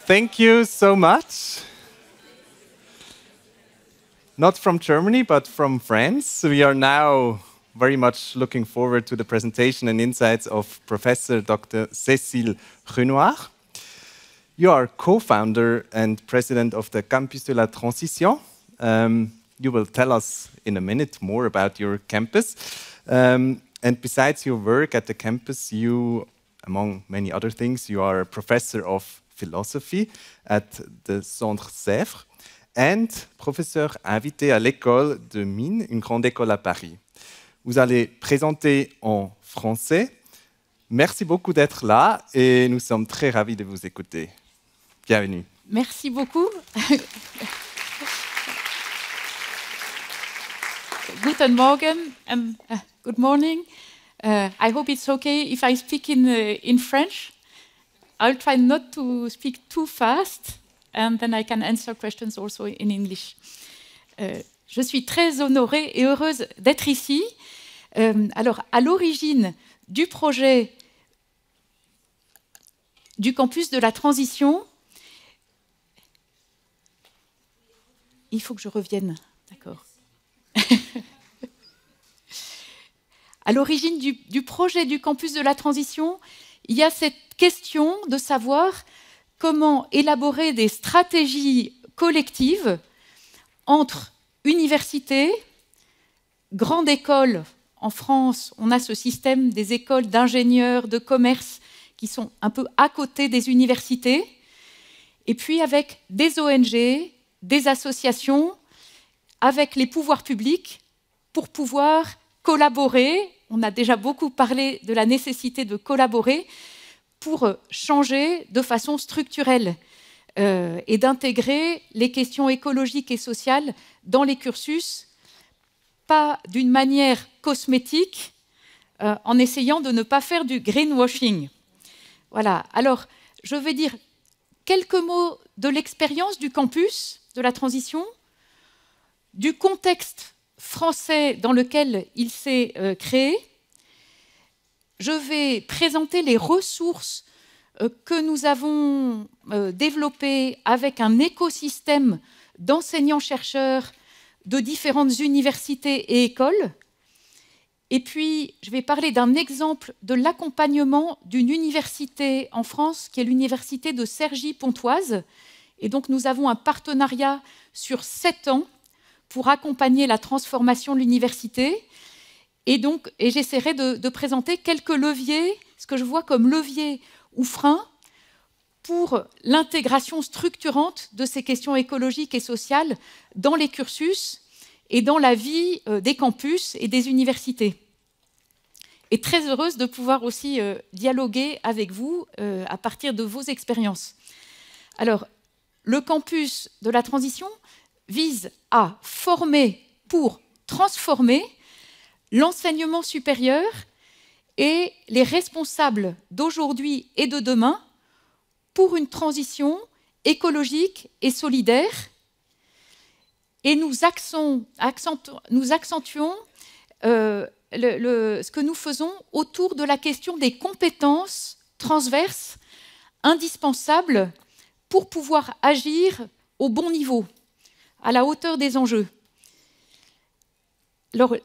Thank you so much. Not from Germany, but from France. We are now very much looking forward to the presentation and insights of Professor Dr. Cécile Renoir. You are co-founder and president of the Campus de la Transition. You will tell us in a minute more about your campus. And besides your work at the campus, you, among many other things, you are a professor of philosophy at the Centre Sèvres and professeur invité à l'école de mines, une grande école à Paris. Vous allez présenter en français. Merci beaucoup d'être là et nous sommes très ravis de vous écouter. Bienvenue. Merci beaucoup. Guten Morgen and good morning. I hope it's okay if I speak in French. I'll try not to speak too fast and then I can answer questions also in English. Je suis très honorée et heureuse d'être ici. Alors, à l'origine du projet du campus de la transition, il faut que je revienne, d'accord. À l'origine du projet du campus de la transition, il y a cette question de savoir comment élaborer des stratégies collectives entre universités, grandes écoles. En France, on a ce système des écoles d'ingénieurs, de commerce qui sont un peu à côté des universités, et puis avec des ONG, des associations, avec les pouvoirs publics pour pouvoir collaborer. On a déjà beaucoup parlé de la nécessité de collaborer pour changer de façon structurelle et d'intégrer les questions écologiques et sociales dans les cursus, pas d'une manière cosmétique, en essayant de ne pas faire du greenwashing. Voilà. Alors, je vais dire quelques mots de l'expérience du campus de la transition, du contexte français dans lequel il s'est créé. Je vais présenter les ressources que nous avons développées avec un écosystème d'enseignants-chercheurs de différentes universités et écoles. Et puis, je vais parler d'un exemple de l'accompagnement d'une université en France, qui est l'université de Cergy-Pontoise. Et donc, nous avons un partenariat sur 7 ans pour accompagner la transformation de l'université. Et j'essaierai de présenter quelques leviers, ce que je vois comme leviers ou freins pour l'intégration structurante de ces questions écologiques et sociales dans les cursus et dans la vie des campus et des universités. Et très heureuse de pouvoir aussi dialoguer avec vous à partir de vos expériences. Alors, le campus de la transition vise à former pour transformer l'enseignement supérieur et les responsables d'aujourd'hui et de demain pour une transition écologique et solidaire. Et nous accentuons ce que nous faisons autour de la question des compétences transverses indispensables pour pouvoir agir au bon niveau, à la hauteur des enjeux. Alors,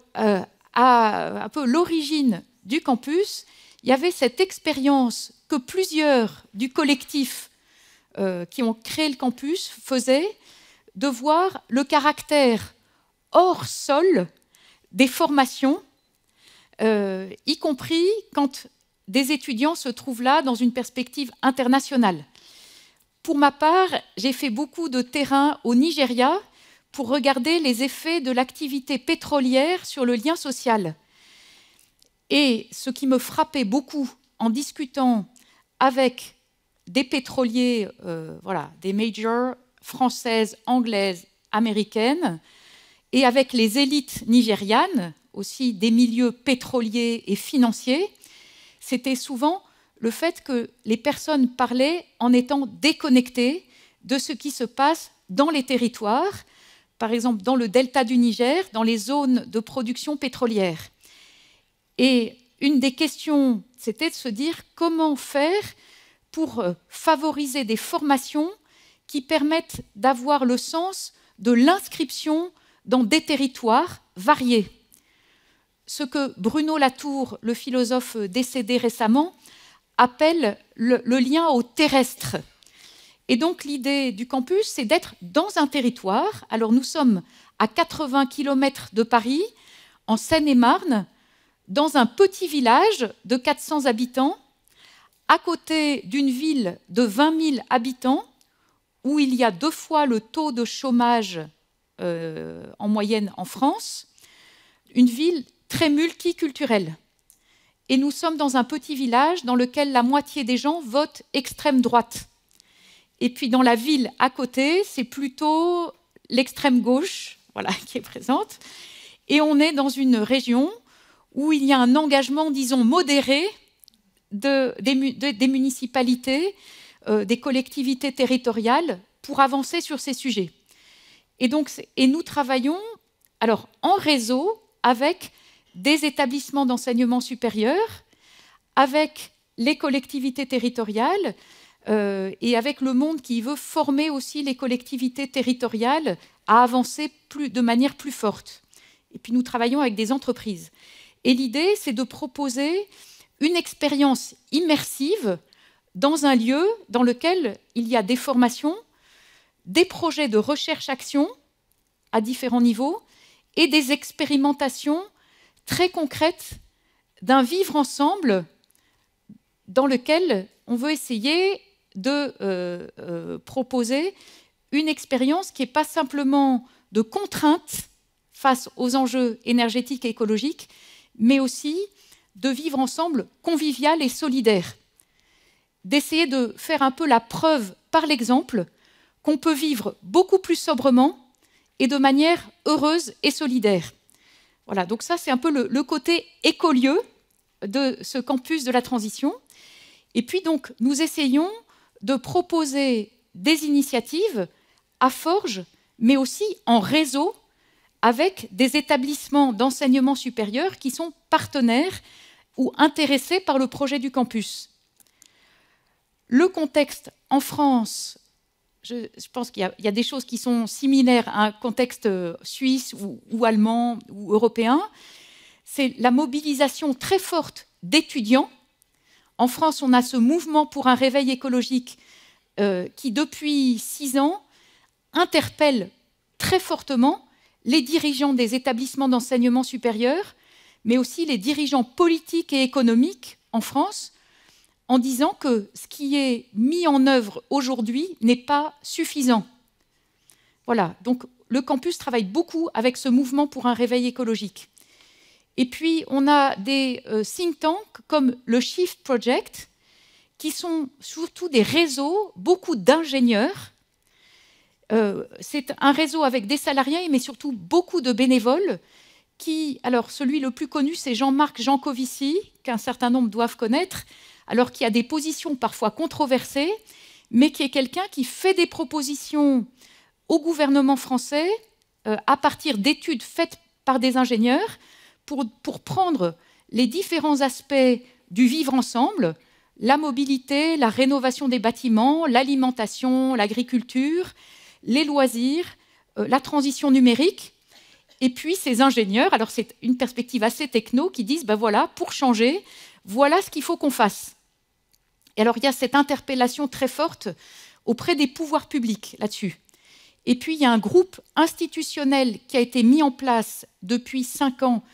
à un peu l'origine du campus, il y avait cette expérience que plusieurs du collectif qui ont créé le campus faisaient, de voir le caractère hors sol des formations, y compris quand des étudiants se trouvent là dans une perspective internationale. Pour ma part, j'ai fait beaucoup de terrain au Nigeria pour regarder les effets de l'activité pétrolière sur le lien social. Et ce qui me frappait beaucoup en discutant avec des pétroliers, des majors françaises, anglaises, américaines, et avec les élites nigérianes, aussi des milieux pétroliers et financiers, c'était souvent le fait que les personnes parlaient en étant déconnectées de ce qui se passe dans les territoires, par exemple dans le delta du Niger, dans les zones de production pétrolière. Et une des questions, c'était de se dire comment faire pour favoriser des formations qui permettent d'avoir le sens de l'inscription dans des territoires variés. Ce que Bruno Latour, le philosophe décédé récemment, appelle le lien au terrestre. Et donc l'idée du campus, c'est d'être dans un territoire. Alors nous sommes à 80 km de Paris, en Seine-et-Marne, dans un petit village de 400 habitants, à côté d'une ville de 20 000 habitants, où il y a 2 fois le taux de chômage en moyenne en France, une ville très multiculturelle. Et nous sommes dans un petit village dans lequel la moitié des gens votent extrême droite. Et puis dans la ville à côté, c'est plutôt l'extrême gauche, voilà, qui est présente. Et on est dans une région où il y a un engagement, disons, modéré des municipalités, des collectivités territoriales pour avancer sur ces sujets. Et nous travaillons alors, en réseau avec des établissements d'enseignement supérieur, avec les collectivités territoriales et avec le monde qui veut former aussi les collectivités territoriales à avancer de manière plus forte. Et puis nous travaillons avec des entreprises. Et l'idée, c'est de proposer une expérience immersive dans un lieu dans lequel il y a des formations, des projets de recherche-action à différents niveaux et des expérimentations très concrètes d'un vivre ensemble dans lequel on veut essayer de proposer une expérience qui n'est pas simplement de contrainte face aux enjeux énergétiques et écologiques, mais aussi de vivre ensemble convivial et solidaire. D'essayer de faire un peu la preuve par l'exemple qu'on peut vivre beaucoup plus sobrement et de manière heureuse et solidaire. Voilà, donc ça c'est un peu le côté écolieu de ce campus de la transition. Et puis donc nous essayons de proposer des initiatives à Forges, mais aussi en réseau avec des établissements d'enseignement supérieur qui sont partenaires ou intéressés par le projet du campus. Le contexte en France, je pense qu'il y a des choses qui sont similaires à un contexte suisse ou allemand ou européen. C'est la mobilisation très forte d'étudiants. En France, on a ce mouvement pour un réveil écologique qui, depuis 6 ans, interpelle très fortement les dirigeants des établissements d'enseignement supérieur, mais aussi les dirigeants politiques et économiques en France, en disant que ce qui est mis en œuvre aujourd'hui n'est pas suffisant. Voilà, donc le campus travaille beaucoup avec ce mouvement pour un réveil écologique. Et puis, on a des think tanks comme le Shift Project, qui sont surtout des réseaux, beaucoup d'ingénieurs. C'est un réseau avec des salariés, mais surtout beaucoup de bénévoles. Alors, celui le plus connu, c'est Jean-Marc Jancovici, qu'un certain nombre doivent connaître, alors qu'il y a des positions parfois controversées, mais qui est quelqu'un qui fait des propositions au gouvernement français à partir d'études faites par des ingénieurs pour prendre les différents aspects du vivre ensemble, la mobilité, la rénovation des bâtiments, l'alimentation, l'agriculture, les loisirs, la transition numérique. Et puis ces ingénieurs, alors c'est une perspective assez techno, qui disent, ben voilà, pour changer, voilà ce qu'il faut qu'on fasse. Et alors il y a cette interpellation très forte auprès des pouvoirs publics là-dessus. Et puis il y a un groupe institutionnel qui a été mis en place depuis 5 ans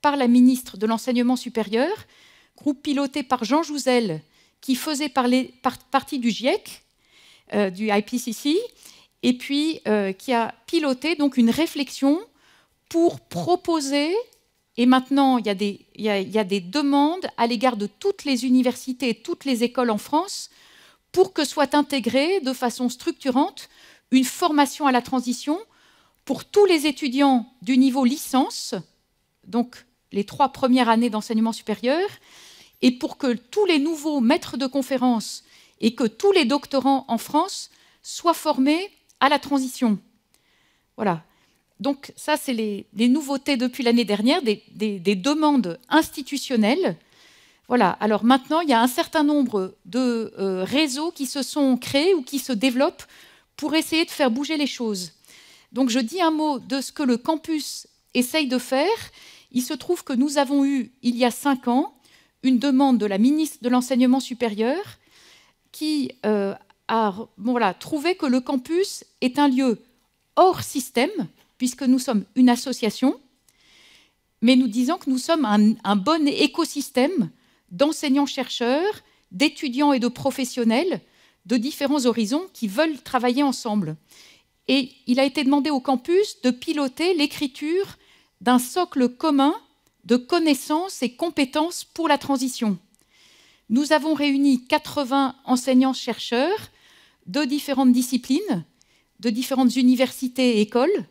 par la ministre de l'Enseignement supérieur, groupe piloté par Jean Jouzel, qui faisait partie du GIEC, du IPCC, et puis qui a piloté donc une réflexion pour proposer, et maintenant il y a des demandes à l'égard de toutes les universités et toutes les écoles en France pour que soit intégrée de façon structurante une formation à la transition pour tous les étudiants du niveau licence, donc les 3 premières années d'enseignement supérieur, et pour que tous les nouveaux maîtres de conférences et que tous les doctorants en France soient formés à la transition. Voilà. Donc ça, c'est les nouveautés depuis l'année dernière, des demandes institutionnelles. Voilà, alors maintenant, il y a un certain nombre de réseaux qui se sont créés ou qui se développent pour essayer de faire bouger les choses. Donc je dis un mot de ce que le campus essaye de faire. Il se trouve que nous avons eu, il y a 5 ans, une demande de la ministre de l'Enseignement supérieur qui a trouvé que le campus est un lieu hors système, puisque nous sommes une association, mais nous disons que nous sommes un bon écosystème d'enseignants-chercheurs, d'étudiants et de professionnels de différents horizons qui veulent travailler ensemble. Et il a été demandé au campus de piloter l'écriture d'un socle commun de connaissances et compétences pour la transition. Nous avons réuni 80 enseignants-chercheurs de différentes disciplines, de différentes universités et écoles,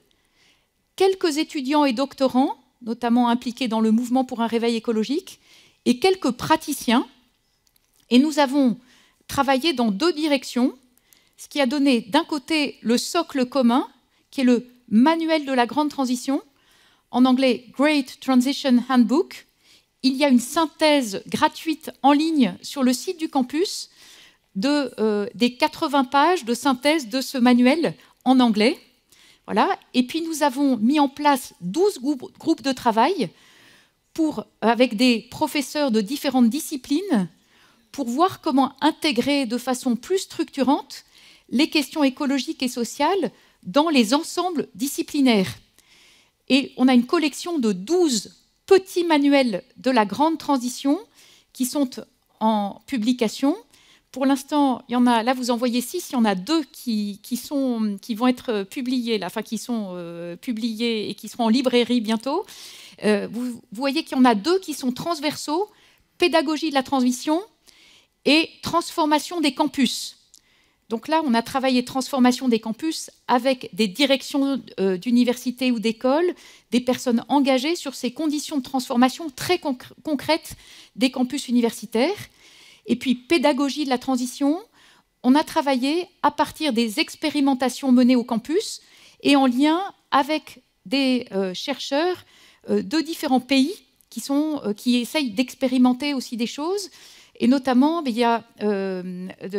quelques étudiants et doctorants, notamment impliqués dans le mouvement pour un réveil écologique, et quelques praticiens. Et nous avons travaillé dans 2 directions, ce qui a donné d'un côté le socle commun, qui est le manuel de la grande transition, en anglais Great Transition Handbook. Il y a une synthèse gratuite en ligne sur le site du campus des 80 pages de synthèse de ce manuel en anglais. Voilà. Et puis nous avons mis en place 12 groupes de travail avec des professeurs de différentes disciplines pour voir comment intégrer de façon plus structurante les questions écologiques et sociales dans les ensembles disciplinaires. Et on a une collection de 12 petits manuels de la grande transition qui sont en publication. Pour l'instant, il y en a, là vous en voyez 6, il y en a 2 qui vont être publiés, là, enfin qui sont publiés et qui seront en librairie bientôt. Vous voyez qu'il y en a 2 qui sont transversaux, pédagogie de la transition et transformation des campus. Donc là, on a travaillé transformation des campus avec des directions d'universités ou d'écoles, des personnes engagées sur ces conditions de transformation très concrètes des campus universitaires. Et puis, pédagogie de la transition, on a travaillé à partir des expérimentations menées au campus et en lien avec des chercheurs de différents pays qui essayent d'expérimenter aussi des choses. Et notamment, il y a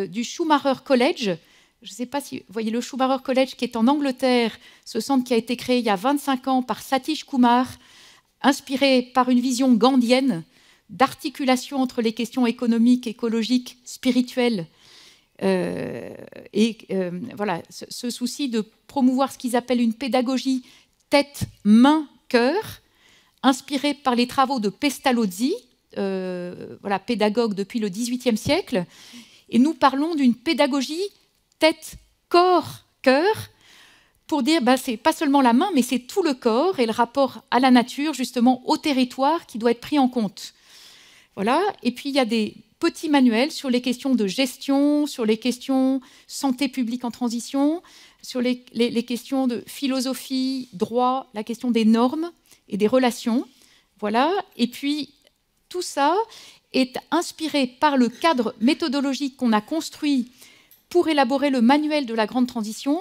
du Schumacher College. Je ne sais pas si vous voyez le Schumacher College qui est en Angleterre, ce centre qui a été créé il y a 25 ans par Satish Kumar, inspiré par une vision gandhienne d'articulation entre les questions économiques, écologiques, spirituelles. Voilà, ce souci de promouvoir ce qu'ils appellent une pédagogie tête, main, cœur, inspirée par les travaux de Pestalozzi, voilà, pédagogue depuis le XVIIIe siècle. Et nous parlons d'une pédagogie tête, corps, cœur, pour dire c'est pas seulement la main, mais c'est tout le corps et le rapport à la nature, justement, au territoire qui doit être pris en compte. Voilà. Et puis, il y a des petits manuels sur les questions de gestion, sur les questions santé publique en transition, sur les questions de philosophie, droit, la question des normes et des relations. Voilà. Et puis, tout ça est inspiré par le cadre méthodologique qu'on a construit pour élaborer le manuel de la grande transition.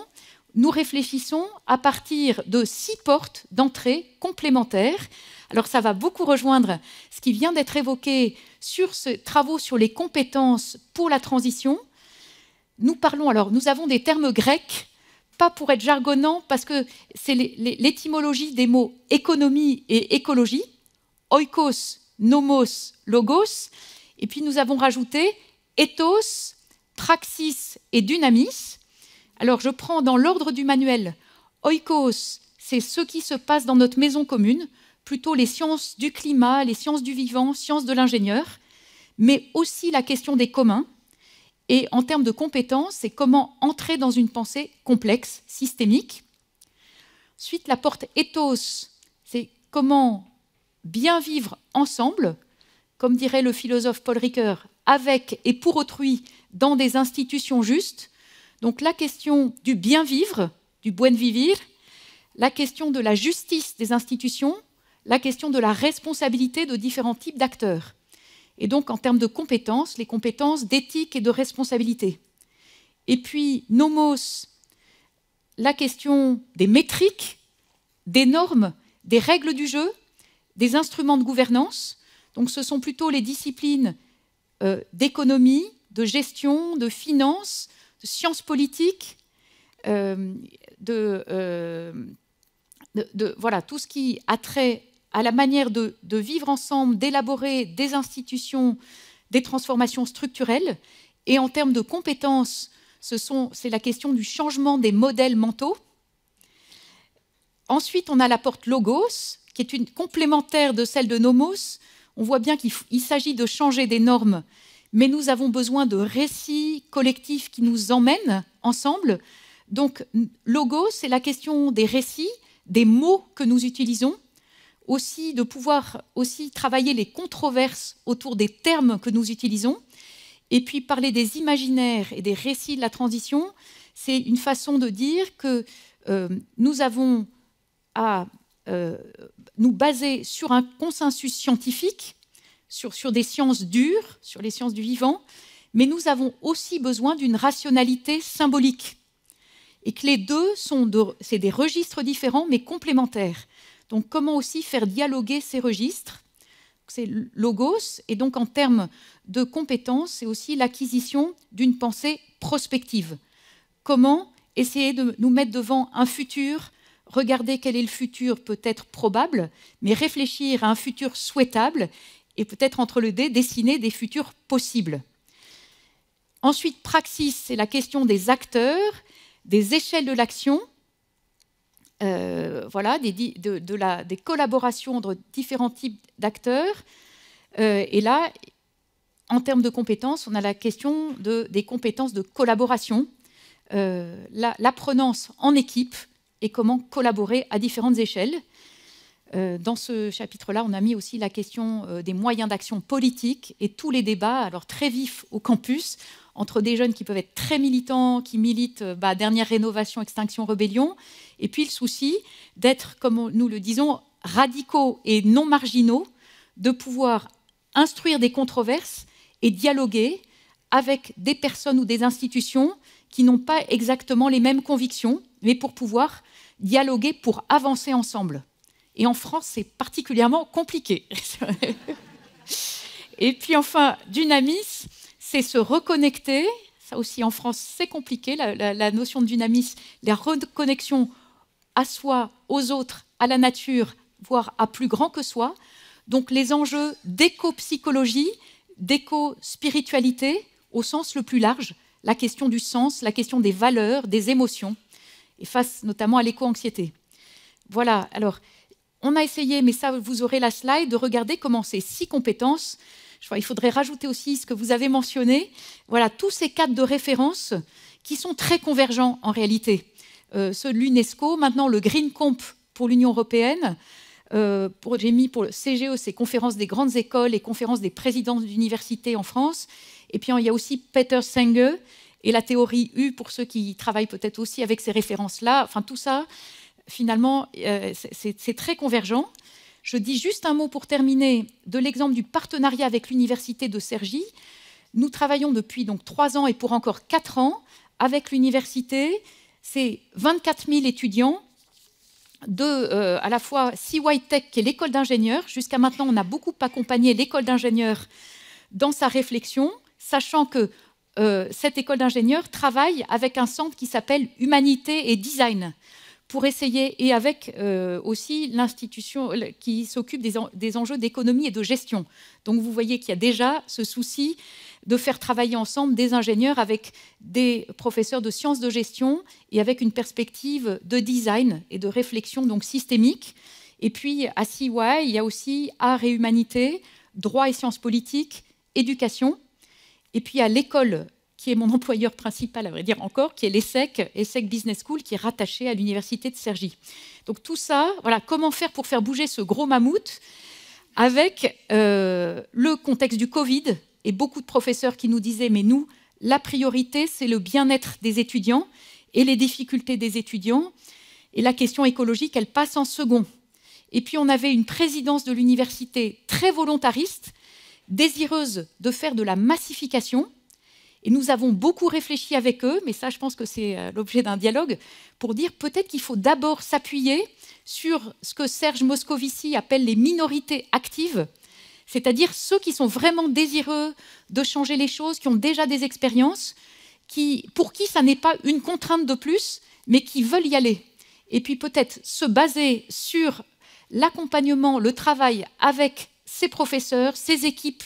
Nous réfléchissons à partir de 6 portes d'entrée complémentaires. Alors ça va beaucoup rejoindre ce qui vient d'être évoqué sur ces travaux sur les compétences pour la transition. Nous avons des termes grecs, pas pour être jargonnant, parce que c'est l'étymologie des mots économie et écologie, oikos, nomos, logos, et puis nous avons rajouté ethos, praxis et dynamis. Alors je prends dans l'ordre du manuel, oikos, c'est ce qui se passe dans notre maison commune, plutôt les sciences du climat, les sciences du vivant, sciences de l'ingénieur, mais aussi la question des communs. Et en termes de compétences, c'est comment entrer dans une pensée complexe, systémique. Ensuite, la porte ethos, c'est comment bien vivre ensemble, comme dirait le philosophe Paul Ricoeur, avec et pour autrui dans des institutions justes. Donc la question du bien vivre, du buen vivir, la question de la justice des institutions, la question de la responsabilité de différents types d'acteurs. Et donc en termes de compétences, les compétences d'éthique et de responsabilité. Et puis nomos, la question des métriques, des normes, des règles du jeu, des instruments de gouvernance. Donc ce sont plutôt les disciplines d'économie, de gestion, de finance, de sciences politiques, voilà, tout ce qui a trait à la manière de vivre ensemble, d'élaborer des institutions, des transformations structurelles. Et en termes de compétences, c'est la question du changement des modèles mentaux. Ensuite, on a la porte Logos, qui est une complémentaire de celle de Nomos. On voit bien qu'il s'agit de changer des normes, mais nous avons besoin de récits collectifs qui nous emmènent ensemble. Donc, Logos, c'est la question des récits, des mots que nous utilisons, aussi de pouvoir aussi travailler les controverses autour des termes que nous utilisons. Et puis, parler des imaginaires et des récits de la transition, c'est une façon de dire que nous avons à nous baser sur un consensus scientifique, sur des sciences dures, sur les sciences du vivant, mais nous avons aussi besoin d'une rationalité symbolique. Et que les deux c'est des registres différents, mais complémentaires. Donc, comment aussi faire dialoguer ces registres? C'est Logos, et donc en termes de compétences, c'est aussi l'acquisition d'une pensée prospective. Comment essayer de nous mettre devant un futur, regarder quel est le futur peut-être probable, mais réfléchir à un futur souhaitable, et peut-être entre les deux, dessiner des futurs possibles. Ensuite, praxis, c'est la question des acteurs, des échelles de l'action, voilà, des collaborations entre différents types d'acteurs. Et là, en termes de compétences, on a la question des compétences de collaboration, l'apprenance en équipe et comment collaborer à différentes échelles. Dans ce chapitre-là, on a mis aussi la question des moyens d'action politique et tous les débats, alors très vifs au campus, entre des jeunes qui peuvent être très militants, qui militent dernière rénovation, extinction, rébellion, et puis le souci d'être, comme nous le disons, radicaux et non marginaux, de pouvoir instruire des controverses et dialoguer avec des personnes ou des institutions qui n'ont pas exactement les mêmes convictions, mais pour pouvoir dialoguer, pour avancer ensemble. Et en France, c'est particulièrement compliqué. Et puis enfin, dynamisme, c'est se reconnecter. Ça aussi, en France, c'est compliqué, la notion de dynamisme, la reconnexion à soi, aux autres, à la nature, voire à plus grand que soi. Donc les enjeux d'éco-psychologie, d'éco-spiritualité, au sens le plus large, la question du sens, la question des valeurs, des émotions, et face notamment à l'éco-anxiété. Voilà, alors, on a essayé, mais ça, vous aurez la slide, de regarder comment ces 6 compétences, je crois, il faudrait rajouter aussi ce que vous avez mentionné, voilà, tous ces cadres de référence qui sont très convergents en réalité. Ceux de l'UNESCO, maintenant le Green Comp pour l'Union européenne, j'ai mis pour le CGE, c'est conférences des grandes écoles et conférences des présidents d'universités en France. Et puis il y a aussi Peter Senge et la théorie U pour ceux qui travaillent peut-être aussi avec ces références-là. Enfin tout ça, finalement, c'est très convergent. Je dis juste un mot pour terminer de l'exemple du partenariat avec l'université de Cergy. Nous travaillons depuis donc 3 ans et pour encore 4 ans avec l'université. C'est 24 000 étudiants à la fois CY Tech, qui est l'école d'ingénieurs. Jusqu'à maintenant, on a beaucoup accompagné l'école d'ingénieurs dans sa réflexion, sachant que cette école d'ingénieurs travaille avec un centre qui s'appelle Humanité et Design, pour essayer, et avec aussi l'institution qui s'occupe des enjeux d'économie et de gestion. Donc vous voyez qu'il y a déjà ce souci de faire travailler ensemble des ingénieurs avec des professeurs de sciences de gestion et avec une perspective de design et de réflexion donc systémique. Et puis à CY, il y a aussi art et humanité, droit et sciences politiques, éducation. Et puis à l'école, qui est mon employeur principal, à vrai dire encore, qui est l'ESSEC, ESSEC Business School, qui est rattaché à l'université de Cergy. Donc tout ça, voilà, comment faire pour faire bouger ce gros mammouth avec le contexte du Covid et beaucoup de professeurs qui nous disaient « mais nous, la priorité, c'est le bien-être des étudiants et les difficultés des étudiants. Et la question écologique, elle passe en second. » Et puis on avait une présidence de l'université très volontariste, désireuse de faire de la massification. Et nous avons beaucoup réfléchi avec eux, mais ça, je pense que c'est l'objet d'un dialogue, pour dire peut-être qu'il faut d'abord s'appuyer sur ce que Serge Moscovici appelle les minorités actives, c'est-à-dire ceux qui sont vraiment désireux de changer les choses, qui ont déjà des expériences, pour qui ça n'est pas une contrainte de plus, mais qui veulent y aller. Et puis peut-être se baser sur l'accompagnement, le travail avec ces professeurs, ces équipes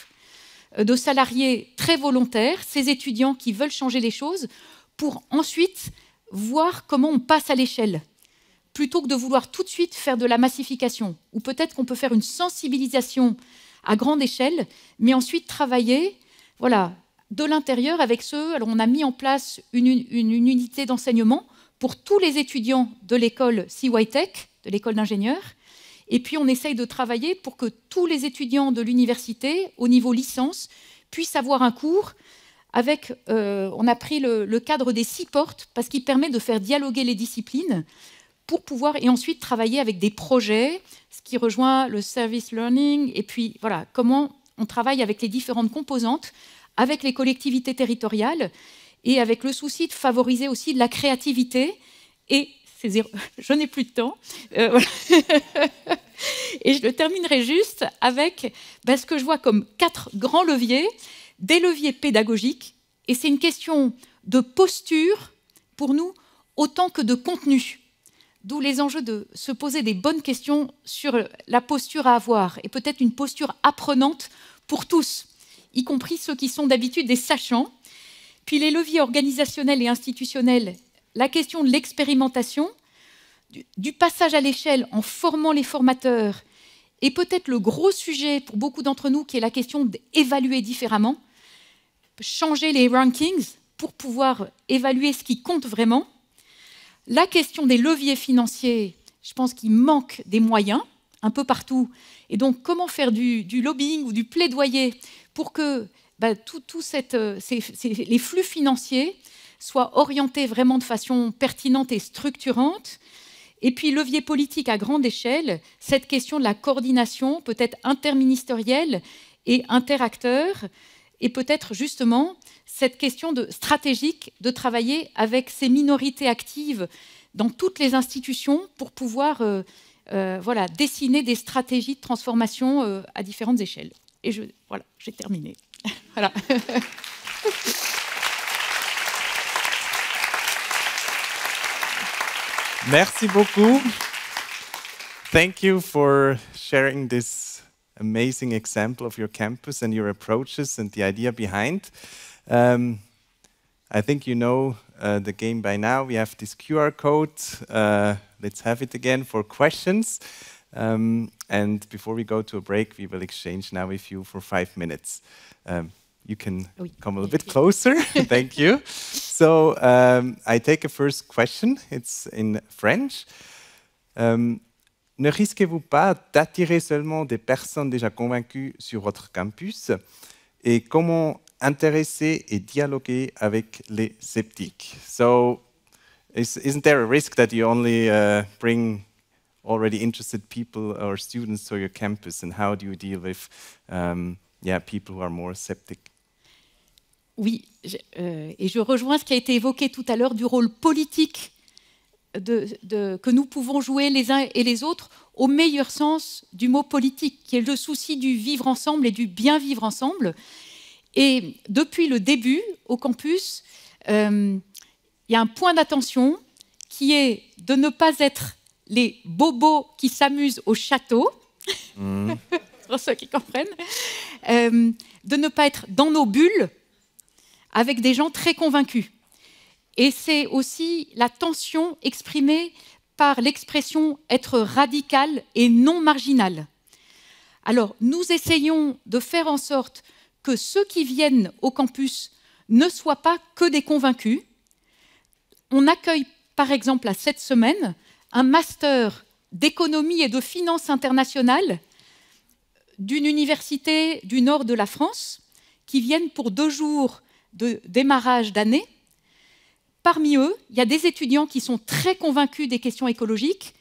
de salariés très volontaires, ces étudiants qui veulent changer les choses, pour ensuite voir comment on passe à l'échelle, plutôt que de vouloir tout de suite faire de la massification. Ou peut-être qu'on peut faire une sensibilisation à grande échelle, mais ensuite travailler voilà, de l'intérieur avec ceux... Alors on a mis en place une unité d'enseignement pour tous les étudiants de l'école CYTech, de l'école d'ingénieurs, et puis on essaye de travailler pour que tous les étudiants de l'université, au niveau licence, puissent avoir un cours avec... on a pris le cadre des 6 portes, parce qu'il permet de faire dialoguer les disciplines, pour pouvoir, et ensuite travailler avec des projets, ce qui rejoint le service learning, et puis voilà, comment on travaille avec les différentes composantes, avec les collectivités territoriales, et avec le souci de favoriser aussi de la créativité, et je n'ai plus de temps, voilà. Et je le terminerai juste avec ce que je vois comme 4 grands leviers, des leviers pédagogiques, et c'est une question de posture, pour nous, autant que de contenu. D'où les enjeux de se poser des bonnes questions sur la posture à avoir, et peut-être une posture apprenante pour tous, y compris ceux qui sont d'habitude des sachants. Puis les leviers organisationnels et institutionnels, la question de l'expérimentation, du passage à l'échelle en formant les formateurs, et peut-être le gros sujet pour beaucoup d'entre nous qui est la question d'évaluer différemment, changer les rankings pour pouvoir évaluer ce qui compte vraiment. La question des leviers financiers, je pense qu'il manque des moyens un peu partout. Et donc, comment faire du lobbying ou du plaidoyer pour que les flux financiers soient orientés vraiment de façon pertinente et structurante. Et puis, levier politique à grande échelle, cette question de la coordination, peut-être interministérielle et interacteur, et peut-être justement cette question stratégique de travailler avec ces minorités actives dans toutes les institutions pour pouvoir dessiner des stratégies de transformation à différentes échelles. Et j'ai terminé. Voilà. Merci beaucoup. Thank you for sharing this amazing example of your campus and your approaches and the idea behind. I think you know the game by now. We have this QR code. Let's have it again for questions. And before we go to a break, we will exchange now with you for 5 minutes. You can come a little bit closer. Thank you. So I take a first question. It's in French. Ne risquez-vous pas d'attirer seulement des personnes déjà convaincues sur votre campus? Et comment intéresser et dialoguer avec les sceptiques? So, isn't there a risk that you only bring already interested people or students to your campus? And how do you deal with people who are more sceptic? Oui, et je rejoins ce qui a été évoqué tout à l'heure du rôle politique que nous pouvons jouer les uns et les autres au meilleur sens du mot politique, qui est le souci du vivre ensemble et du bien vivre ensemble. Et depuis le début, au campus, il y a un point d'attention qui est de ne pas être les bobos qui s'amusent au château, pour ceux qui comprennent, de ne pas être dans nos bulles avec des gens très convaincus. Et c'est aussi la tension exprimée par l'expression être radical et non marginal. Alors, nous essayons de faire en sorte que ceux qui viennent au campus ne soient pas que des convaincus. On accueille, par exemple, cette semaine, un master d'économie et de finances internationales d'une université du nord de la France qui viennent pour 2 jours de démarrage d'année. Parmi eux, il y a des étudiants qui sont très convaincus des questions écologiques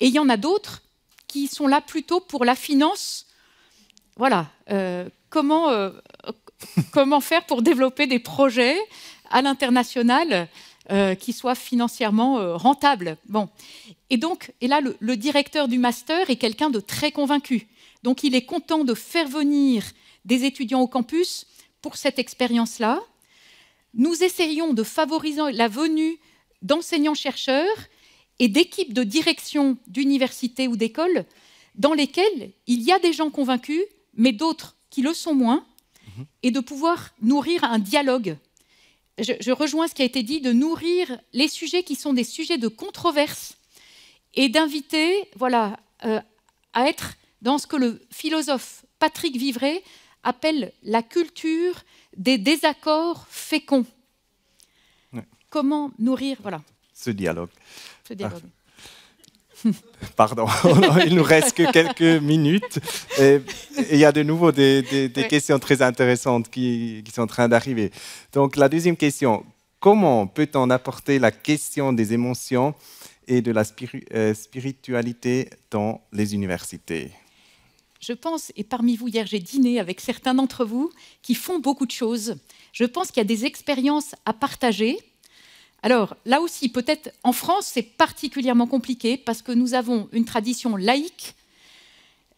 et il y en a d'autres qui sont là plutôt pour la finance. Voilà, comment faire pour développer des projets à l'international qui soient financièrement rentables. Bon. Et là, le directeur du master est quelqu'un de très convaincu. Donc il est content de faire venir des étudiants au campus pour cette expérience-là. Nous essayons de favoriser la venue d'enseignants-chercheurs et d'équipes de direction d'universités ou d'écoles dans lesquelles il y a des gens convaincus, mais d'autres qui le sont moins, et de pouvoir nourrir un dialogue. Je rejoins ce qui a été dit, de nourrir les sujets qui sont des sujets de controverse et d'inviter à être dans ce que le philosophe Patrick Vivray appelle la culture des désaccords féconds. Ouais. Comment nourrir ce dialogue. Ah. Pardon, il nous reste que quelques minutes. Et il y a de nouveau des questions très intéressantes qui sont en train d'arriver. Donc la deuxième question, comment peut-on apporter la question des émotions et de la spiritualité dans les universités? Je pense, et parmi vous, hier j'ai dîné avec certains d'entre vous qui font beaucoup de choses. Je pense qu'il y a des expériences à partager. Alors là aussi, peut-être en France, c'est particulièrement compliqué parce que nous avons une tradition laïque,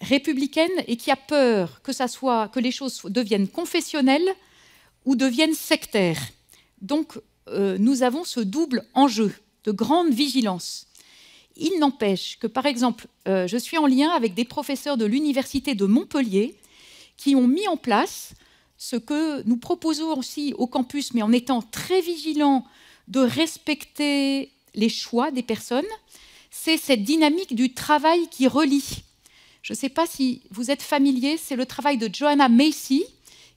républicaine, et qui a peur que les choses deviennent confessionnelles ou deviennent sectaires. Donc nous avons ce double enjeu de grande vigilance. Il n'empêche que, par exemple, je suis en lien avec des professeurs de l'Université de Montpellier qui ont mis en place ce que nous proposons aussi au campus, mais en étant très vigilants de respecter les choix des personnes, c'est cette dynamique du travail qui relie. Je ne sais pas si vous êtes familier, c'est le travail de Joanna Macy,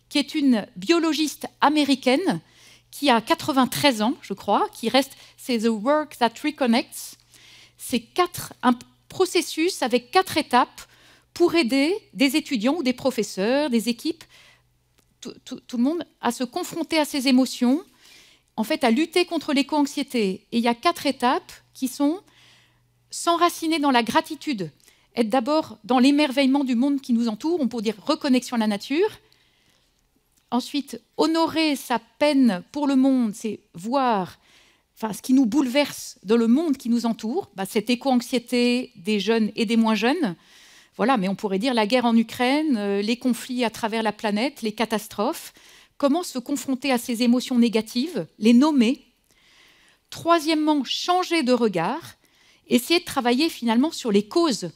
qui est une biologiste américaine qui a 93 ans, je crois, c'est The Work That Reconnects. C'est un processus avec 4 étapes pour aider des étudiants ou des professeurs, des équipes, tout le monde à se confronter à ses émotions, en fait à lutter contre l'éco-anxiété. Et il y a 4 étapes qui sont s'enraciner dans la gratitude, être d'abord dans l'émerveillement du monde qui nous entoure, on peut dire reconnexion à la nature. Ensuite, honorer sa peine pour le monde, c'est voir ce qui nous bouleverse dans le monde qui nous entoure, cette éco-anxiété des jeunes et des moins jeunes. Voilà, mais on pourrait dire la guerre en Ukraine, les conflits à travers la planète, les catastrophes. Comment se confronter à ces émotions négatives, les nommer. Troisièmement, changer de regard, essayer de travailler finalement sur les causes.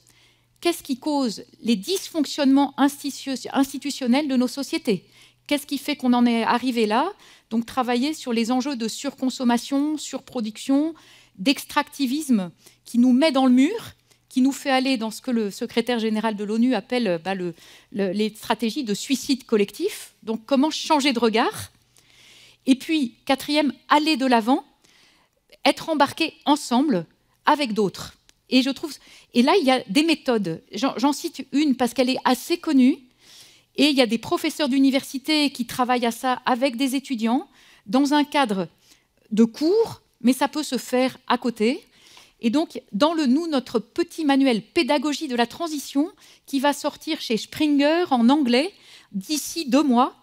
Qu'est-ce qui cause les dysfonctionnements institutionnels de nos sociétés? Qu'est-ce qui fait qu'on en est arrivé là? Donc travailler sur les enjeux de surconsommation, surproduction, d'extractivisme qui nous met dans le mur, qui nous fait aller dans ce que le secrétaire général de l'ONU appelle les stratégies de suicide collectif. Donc comment changer de regard? Et puis, quatrième, aller de l'avant, être embarqué ensemble avec d'autres. Et là, il y a des méthodes. J'en cite une parce qu'elle est assez connue. Et il y a des professeurs d'université qui travaillent à ça avec des étudiants dans un cadre de cours, mais ça peut se faire à côté. Et donc, dans notre petit manuel Pédagogie de la transition, qui va sortir chez Springer en anglais d'ici 2 mois,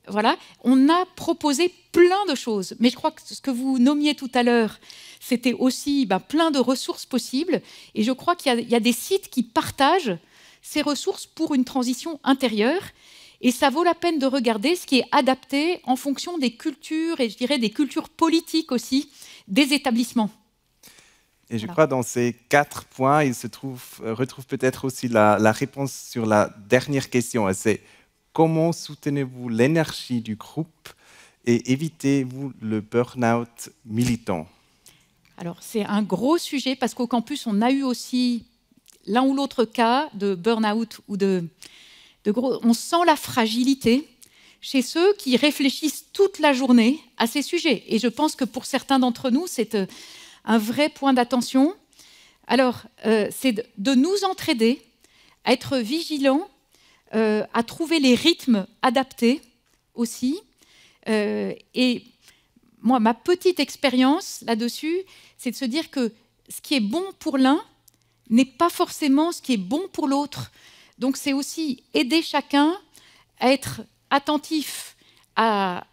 voilà, on a proposé plein de choses. Mais je crois que ce que vous nommiez tout à l'heure, c'était aussi plein de ressources possibles. Et je crois qu'il y a des sites qui partagent ces ressources pour une transition intérieure. Et ça vaut la peine de regarder ce qui est adapté en fonction des cultures, et je dirais des cultures politiques aussi, des établissements. Et je crois que dans ces 4 points, il se retrouve peut-être aussi la réponse sur la dernière question. C'est comment soutenez-vous l'énergie du groupe et évitez-vous le burn-out militant? Alors, c'est un gros sujet parce qu'au campus, on a eu aussi l'un ou l'autre cas de burn-out ou de gros. On sent la fragilité chez ceux qui réfléchissent toute la journée à ces sujets. Et je pense que pour certains d'entre nous, c'est un vrai point d'attention. Alors, c'est de nous entraider, à être vigilants, à trouver les rythmes adaptés aussi. Et moi, ma petite expérience là-dessus, c'est de se dire que ce qui est bon pour l'un n'est pas forcément ce qui est bon pour l'autre. Donc, c'est aussi aider chacun à être attentif à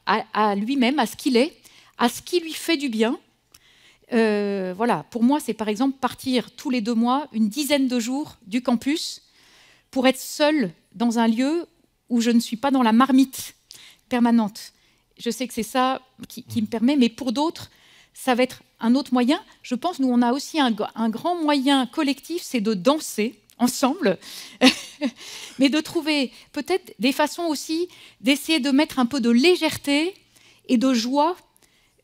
lui-même, à ce qu'il est, à ce qui lui fait du bien. Voilà. Pour moi, c'est par exemple partir tous les 2 mois, une dizaine de jours du campus pour être seule dans un lieu où je ne suis pas dans la marmite permanente. Je sais que c'est ça qui me permet, mais pour d'autres, ça va être un autre moyen. Je pense, nous, on a aussi un grand moyen collectif, c'est de danser ensemble, mais de trouver peut-être des façons aussi d'essayer de mettre un peu de légèreté et de joie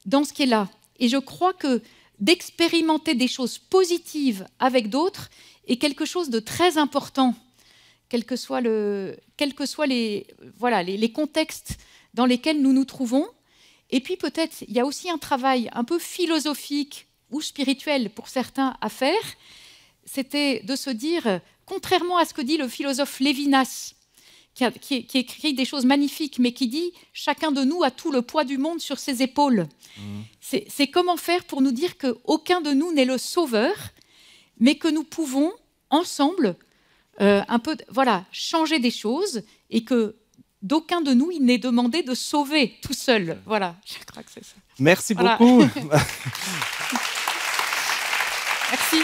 dans ce qui est là. Et je crois que d'expérimenter des choses positives avec d'autres est quelque chose de très important, quels que soient les contextes dans lesquels nous nous trouvons. Et puis peut-être, il y a aussi un travail un peu philosophique ou spirituel pour certains à faire. C'était de se dire, contrairement à ce que dit le philosophe Lévinas, qui écrit des choses magnifiques, mais qui dit « chacun de nous a tout le poids du monde sur ses épaules ». C'est comment faire pour nous dire qu'aucun de nous n'est le sauveur, mais que nous pouvons, ensemble, changer des choses et que d'aucun de nous, il n'est demandé de sauver tout seul. Voilà, je crois que c'est ça. Merci beaucoup. Merci.